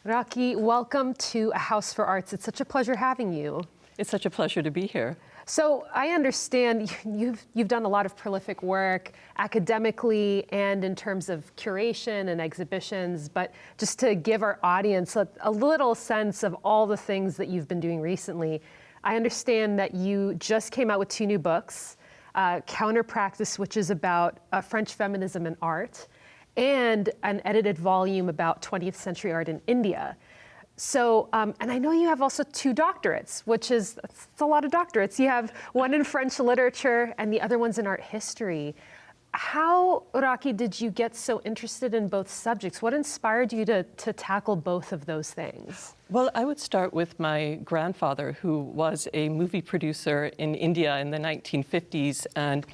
Rakhee, welcome to A House for Arts. It's such a pleasure having you. It's such a pleasure to be here. So I understand you've done a lot of prolific work academically and in terms of curation and exhibitions, but just to give our audience a little sense of all the things that you've been doing recently, I understand that you just came out with 2 new books, Counter Practice, which is about French feminism and art, and an edited volume about 20th century art in India. So, and I know you have also 2 doctorates, which is a lot of doctorates. You have one in French literature and the other one's in art history. How, Rakhee, did you get so interested in both subjects? What inspired you to tackle both of those things? Well, I would start with my grandfather, who was a movie producer in India in the 1950s. And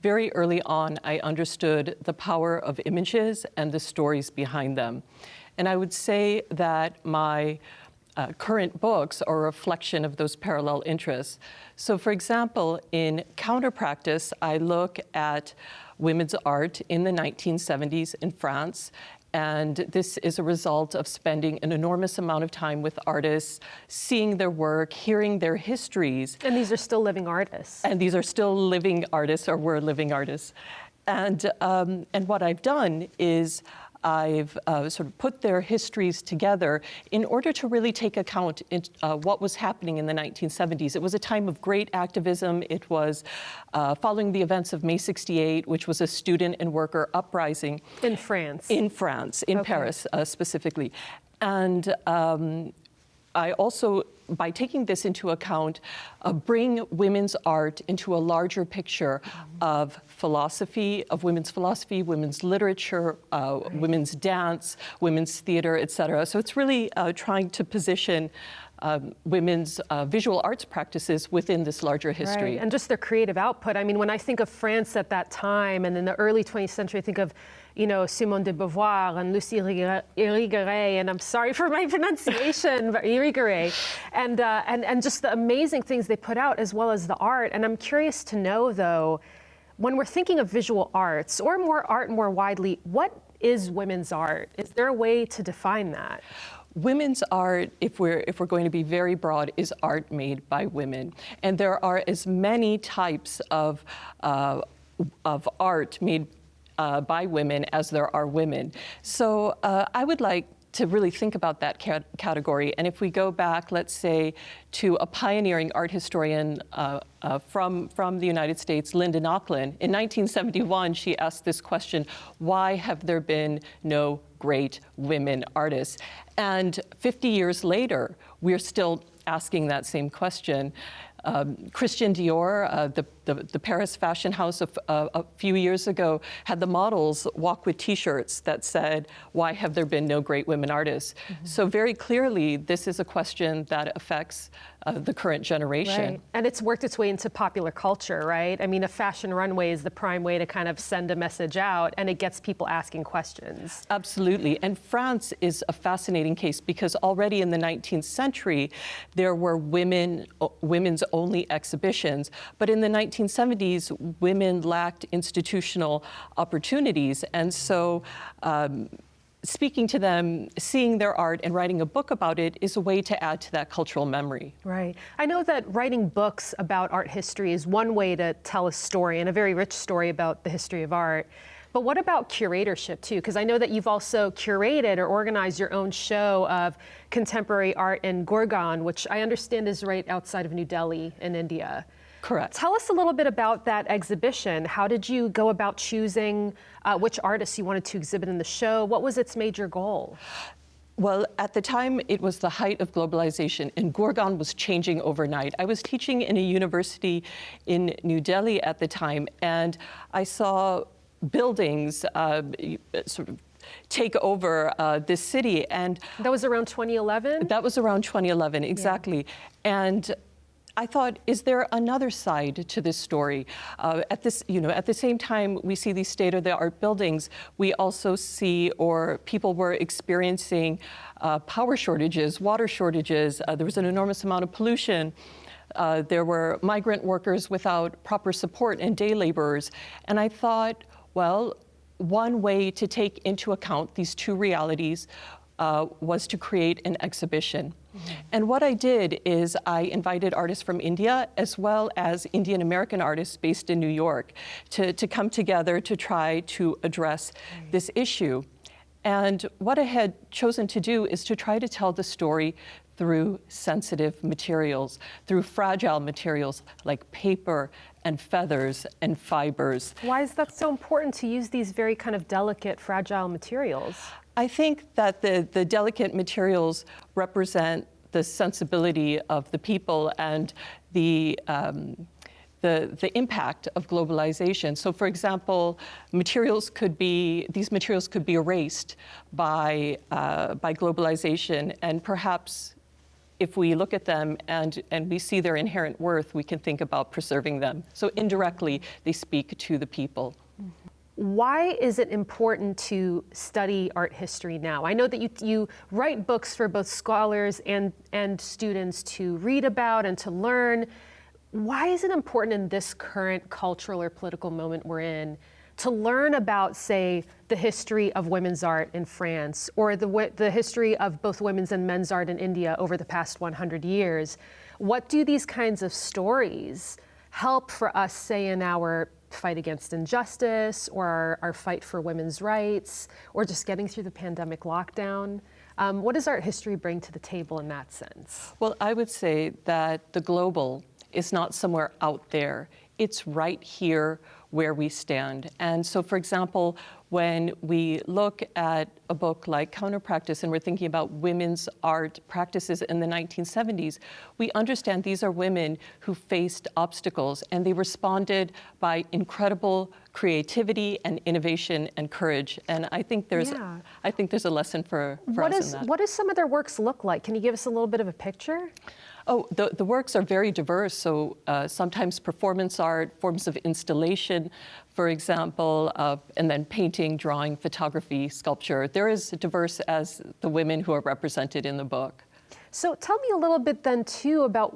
very early on, I understood the power of images and the stories behind them. And I would say that my current books are a reflection of those parallel interests. So for example, in Counter Practice, I look at women's art in the 1970s in France. And this is a result of spending an enormous amount of time with artists, seeing their work, hearing their histories. And these are still living artists. And these are still living artists, or were living artists. And what I've done is I've sort of put their histories together in order to really take account in what was happening in the 1970s. It was a time of great activism. It was following the events of May 68, which was a student and worker uprising. In France? In France, in Paris specifically. And I also, by taking this into account, bring women's art into a larger picture of philosophy, of women's philosophy, women's literature, women's dance, women's theater, etc. So it's really trying to position women's visual arts practices within this larger history. Right. And just their creative output. I mean, when I think of France at that time and in the early 20th century, I think of, you know, Simone de Beauvoir and Lucie Irigaray, and I'm sorry for my pronunciation, but Irigaray, and just the amazing things they put out as well as the art. And I'm curious to know, though, when we're thinking of visual arts or more art more widely, what is women's art? Is there a way to define that? Women's art, if we're going to be very broad, is art made by women, and there are as many types of art made by women as there are women. So I would like to really think about that category. And if we go back, let's say, to a pioneering art historian from the United States, Linda Nochlin, in 1971, she asked this question: why have there been no great women artists? And 50 years later, we're still asking that same question. Christian Dior, the Paris fashion house a few years ago, had the models walk with T-shirts that said, why have there been no great women artists? So very clearly, this is a question that affects the current generation. Right. And it's worked its way into popular culture, right? I mean, a fashion runway is the prime way to kind of send a message out, and it gets people asking questions. Absolutely. And France is a fascinating case because already in the 19th century, there were women's only exhibitions. But in the 1970s, women lacked institutional opportunities. And so speaking to them, seeing their art, and writing a book about it is a way to add to that cultural memory. Right. I know that writing books about art history is one way to tell a story, and a very rich story about the history of art. But what about curatorship, too? Because I know that you've also curated or organized your own show of contemporary art in Gurgaon, which I understand is right outside of New Delhi in India. Correct. Tell us a little bit about that exhibition. How did you go about choosing which artists you wanted to exhibit in the show? What was its major goal? Well, at the time, it was the height of globalization, and Gurgaon was changing overnight. I was teaching in a university in New Delhi at the time, and I saw buildings sort of take over this city. And that was around 2011? That was around 2011, exactly. Yeah. And I thought, is there another side to this story? At the same time we see these state-of-the-art buildings, we also see, or people were experiencing power shortages, water shortages. There was an enormous amount of pollution. There were migrant workers without proper support and day laborers. And I thought, well, one way to take into account these two realities was to create an exhibition. And what I did is I invited artists from India as well as Indian American artists based in New York to come together to try to address this issue. And what I had chosen to do is to try to tell the story through sensitive materials, through fragile materials like paper and feathers and fibers. Why is that so important to use these very kind of delicate, fragile materials? I think that the delicate materials represent the sensibility of the people and the impact of globalization. So, for example, these materials could be erased by globalization, and perhaps if we look at them and we see their inherent worth, we can think about preserving them. So indirectly, they speak to the people. Why is it important to study art history now? I know that you write books for both scholars and students to read about and to learn. Why is it important in this current cultural or political moment we're in to learn about, say, the history of women's art in France, or the history of both women's and men's art in India over the past 100 years? What do these kinds of stories help for us, say, in our fight against injustice, or our fight for women's rights, or just getting through the pandemic lockdown? What does art history bring to the table in that sense? Well, I would say that the global is not somewhere out there. It's right here where we stand. And so, for example, when we look at a book like Counterpractice and we're thinking about women's art practices in the 1970s, we understand these are women who faced obstacles and they responded by incredible creativity and innovation and courage. And I think there's a lesson for us in that. What does some of their works look like? Can you give us a little bit of a picture? Oh, the works are very diverse. So sometimes performance art, forms of installation, for example, and then painting, drawing, photography, sculpture. They're as diverse as the women who are represented in the book. So tell me a little bit then too about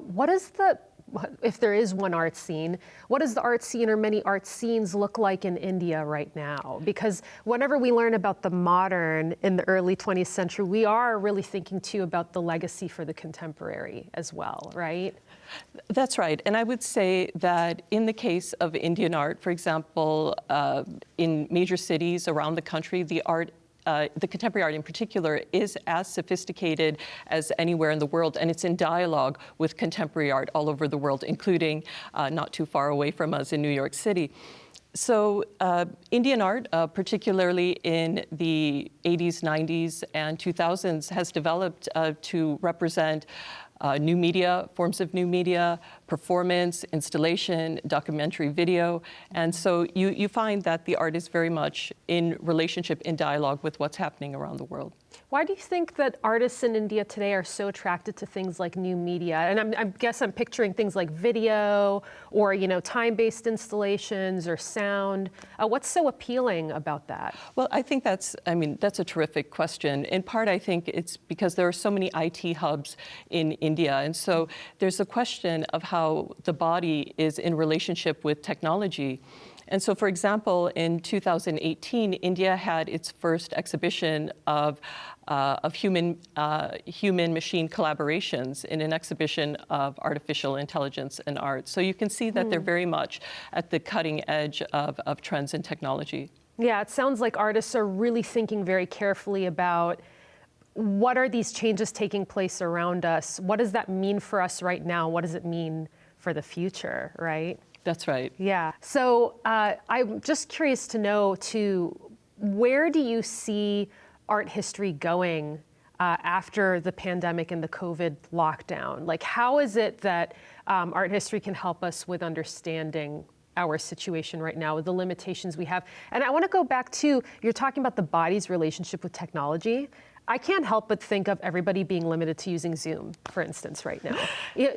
if there is one art scene, what does the art scene or many art scenes look like in India right now? Because whenever we learn about the modern in the early 20th century, we are really thinking too about the legacy for the contemporary as well, right? That's right. And I would say that in the case of Indian art, for example, in major cities around the country, the contemporary art in particular is as sophisticated as anywhere in the world, and it's in dialogue with contemporary art all over the world, including not too far away from us in New York City. So Indian art, particularly in the 80s, 90s, and 2000s, has developed to represent new media, forms of new media, performance, installation, documentary video. And so you find that the art is very much in relationship, in dialogue with what's happening around the world. Why do you think that artists in India today are so attracted to things like new media? And I guess I'm picturing things like video or, time-based installations or sound. What's so appealing about that? Well, I think that's a terrific question. In part, I think it's because there are so many IT hubs in India. And so there's a question of how the body is in relationship with technology. And so, for example, in 2018, India had its first exhibition of human-machine collaborations in an exhibition of artificial intelligence and art. So you can see that they're very much at the cutting edge of trends in technology. Yeah, it sounds like artists are really thinking very carefully about what are these changes taking place around us? What does that mean for us right now? What does it mean for the future, right? That's right. Yeah. So I'm just curious to know, too, where do you see art history going after the pandemic and the COVID lockdown? Like, how is it that art history can help us with understanding our situation right now, with the limitations we have? And I want to go back to, you're talking about the body's relationship with technology. I can't help but think of everybody being limited to using Zoom, for instance, right now.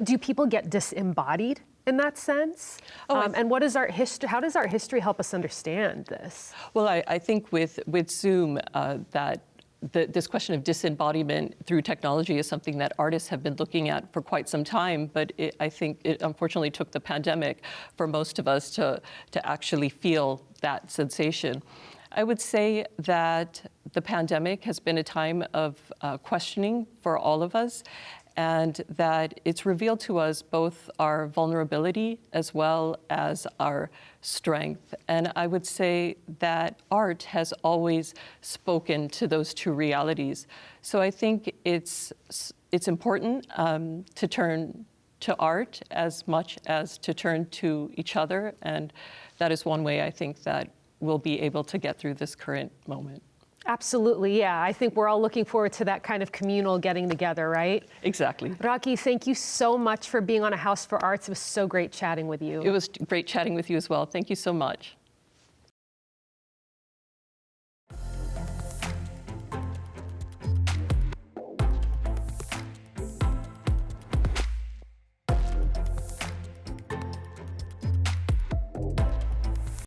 Do people get disembodied in that sense? And what is art history? How does art history help us understand this? Well, I think with Zoom, that this question of disembodiment through technology is something that artists have been looking at for quite some time, but I think it unfortunately took the pandemic for most of us to actually feel that sensation. I would say that the pandemic has been a time of questioning for all of us, and that it's revealed to us both our vulnerability as well as our strength. And I would say that art has always spoken to those two realities. So I think it's important to turn to art as much as to turn to each other, and that is one way I think that we'll be able to get through this current moment. Absolutely, yeah. I think we're all looking forward to that kind of communal getting together, right? Exactly. Rakhee, thank you so much for being on A House for Arts. It was so great chatting with you. It was great chatting with you as well. Thank you so much.